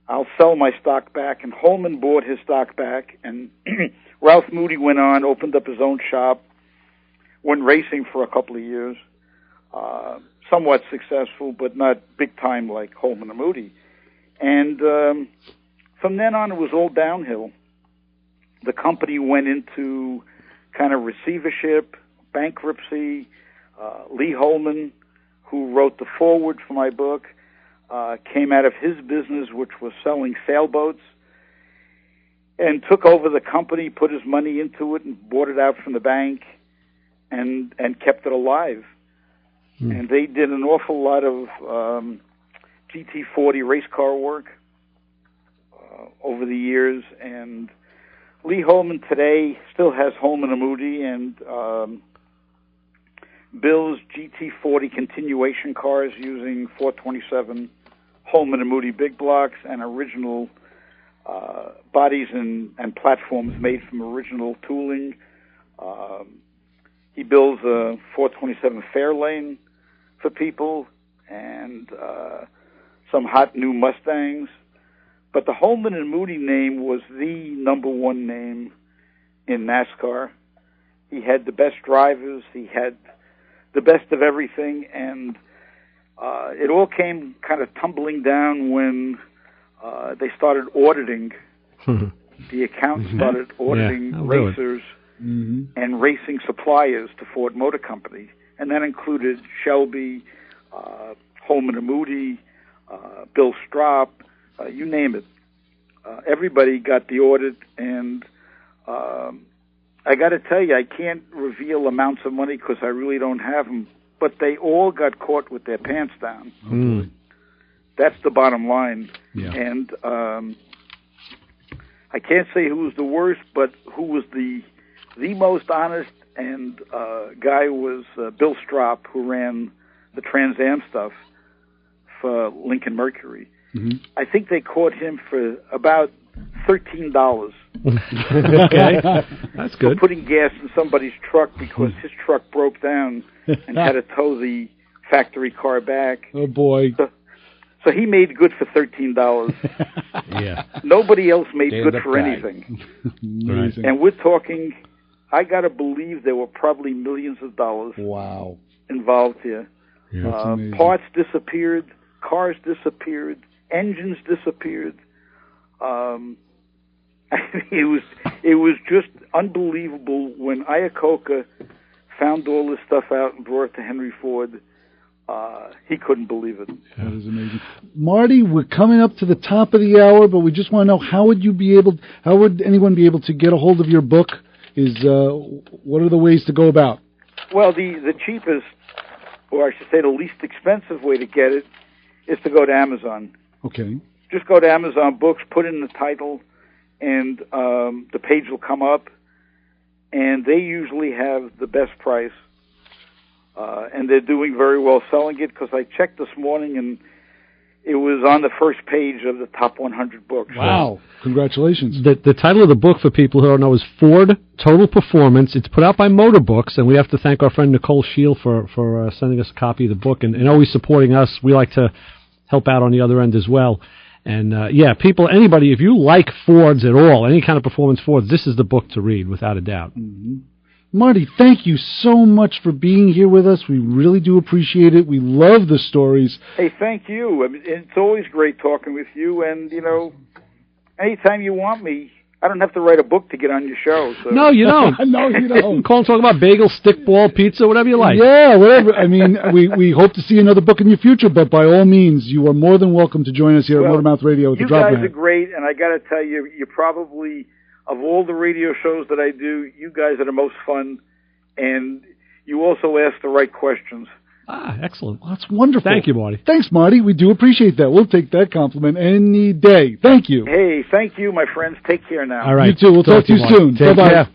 I'll sell my stock back. And Holman bought his stock back. And Ralph Moody went on, opened up his own shop, went racing for a couple of years. Somewhat successful, but not big time like Holman and Moody. And from then on, it was all downhill. The company went into kind of receivership, bankruptcy. Lee Holman, who wrote the foreword for my book, came out of his business, which was selling sailboats, and took over the company, put his money into it, and bought it out from the bank, and kept it alive. And they did an awful lot of GT40 race car work over the years, and Lee Holman today still has Holman and Moody and builds GT40 continuation cars using 427 Holman and Moody big blocks and original bodies and platforms made from original tooling. He builds a 427 Fairlane for people and some hot new Mustangs. But the Holman and Moody name was the number one name in NASCAR. He had the best drivers. He had the best of everything. And it all came kind of tumbling down when they started auditing. The accountants started auditing racers and racing suppliers to Ford Motor Company. And that included Shelby, Holman and Moody, Bill Strop, you name it. Everybody got the audit, and I got to tell you, I can't reveal amounts of money because I really don't have them, but they all got caught with their pants down. That's the bottom line.
Yeah.
And I can't say who was the worst, but who was the most honest and guy was Bill Strop, who ran the Trans Am stuff for Lincoln Mercury. I think they caught him for about $13.
Okay, that's good.
For putting gas in somebody's truck because his truck broke down and had to tow the factory car back.
Oh boy!
So he made good for $13.
Yeah.
Nobody else made
Stand
good
up
for
guy.
anything.
Amazing.
And we're talking. I got to believe there were probably millions of dollars.
Wow.
Involved here.
Yeah,
Parts disappeared, cars disappeared, engines disappeared. It was just unbelievable when Iacocca found all this stuff out and brought it to Henry Ford. he couldn't believe it.
That is amazing. Marty, we're coming up to the top of the hour, but we just want to know how would anyone be able to get a hold of your book? What are the ways to go about?
Well, the cheapest, or I should say the least expensive way to get it is to go to Amazon.
Okay.
Just go to Amazon Books, put in the title, and the page will come up, and they usually have the best price, and they're doing very well selling it, because I checked this morning, and it was on the first page of the top 100 books.
Wow. Congratulations.
The title of the book, for people who don't know, is Ford Total Performance. It's put out by Motor Books, and we have to thank our friend Nicole Shield for sending us a copy of the book and always supporting us. We like to help out on the other end as well. And, anybody, if you like Fords at all, any kind of performance Fords, this is the book to read, without a doubt.
Mm-hmm. Marty, thank you so much for being here with us. We really do appreciate it. We love the stories.
Hey, thank you. I mean, it's always great talking with you, and, anytime you want me, I don't have to write a book to get on your show. So.
No, you don't.
No, you don't.
Call and talk about bagels, stickball, pizza, whatever you like.
Yeah, whatever. I mean, we hope to see another book in your future, but by all means, you are more than welcome to join us here at Motormouth Radio with the Drop
You guys
Man.
are great, and I got to tell you, you're probably, of all the radio shows that I do, you guys are the most fun, and you also ask the right questions.
Ah, excellent.
Well, that's wonderful.
Thank you, Marty.
Thanks, Marty. We do appreciate that. We'll take that compliment any day. Thank you.
Hey, thank you, my friends. Take care now.
All right.
You too. We'll talk to you soon. Bye-bye.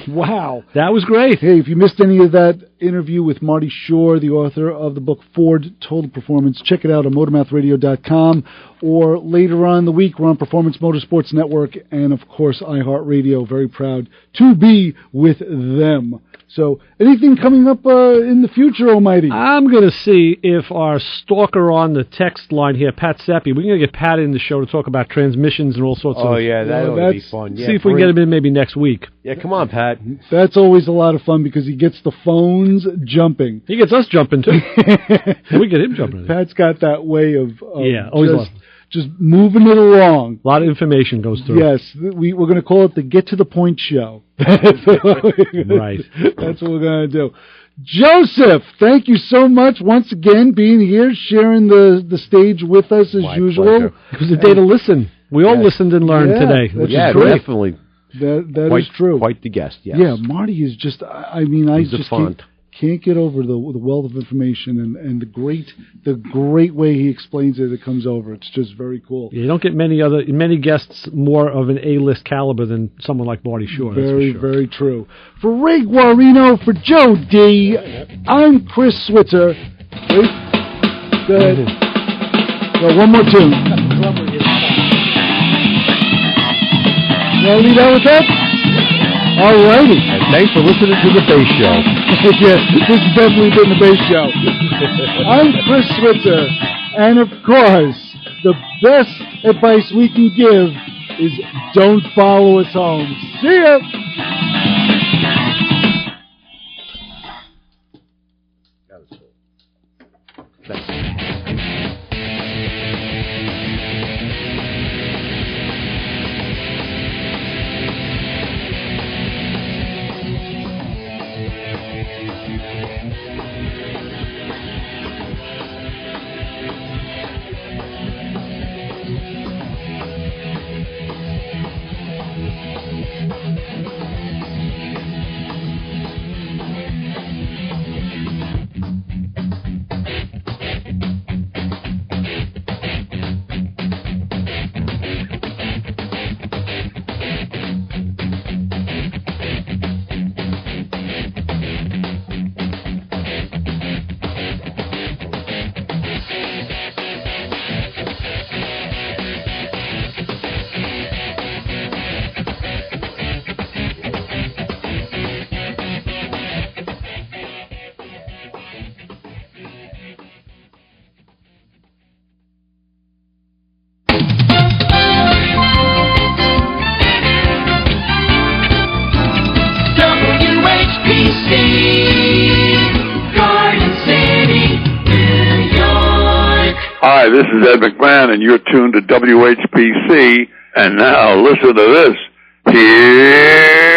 Wow. That was great.
Hey, if you missed any of that interview with Marty Schorr, the author of the book Ford Total Performance, check it out on motormouthradio.com, or later on in the week, we're on Performance Motorsports Network and, of course, iHeartRadio. Very proud to be with them. So, anything coming up in the future, Almighty?
I'm going to see if our stalker on the text line here, Pat Seppi, we're going to get Pat in the show to talk about transmissions and all sorts of...
Oh, yeah, that would be fun. Yeah,
see if we can get him in maybe next week.
Yeah, come on, Pat.
That's always a lot of fun because he gets the phones jumping.
He gets us jumping, too. We get him jumping.
Pat's got that way of
always
just moving it along.
A lot of information goes through.
Yes, we're going to call it the Get to the Point Show.
Right.
That's what we're going to do. Joseph, thank you so much once again being here, sharing the stage with us as usual.
Pleasure.
It was a day to listen. We all listened and learned today. Which is great.
Definitely.
That is true.
Quite the guest, yes.
Yeah, Marty is just, I just can't get over the wealth of information and the great way he explains it. It comes over. It's just very cool.
Yeah, you don't get many guests more of an A-list caliber than someone like Marty Schorr.
Very,
that's for sure.
very true. For Ray Guarino, for Joe D, I'm Chris Switzer. Wait, go ahead. Well, one more tune. Want to leave out with that? All righty.
And thanks for listening to the Bass Show.
Yeah, this has definitely been the Bass Show. I'm Chris Switzer, and of course, the best advice we can give is don't follow us home. See ya!
Hi, this is Ed McMahon, and you're tuned to WHPC. And now, listen to this. Here